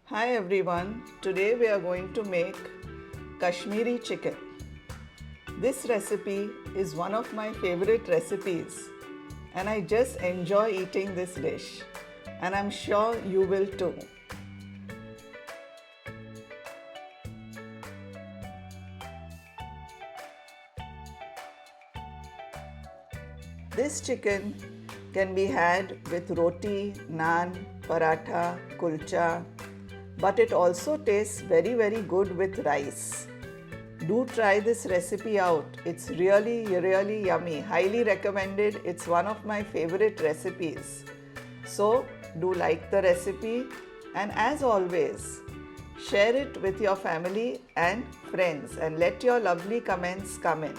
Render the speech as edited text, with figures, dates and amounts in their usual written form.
Hi everyone, today we are going to make Kashmiri chicken. This recipe is one of my favorite recipes and I just enjoy eating this dish and I'm sure you will too. This chicken can be had with roti, naan, paratha, kulcha, but it also tastes very good with rice. Do try this recipe out. It's really yummy. Highly recommended. It's one of my favorite recipes. So do like the recipe and as always, share it with your family and friends and let your lovely comments come in.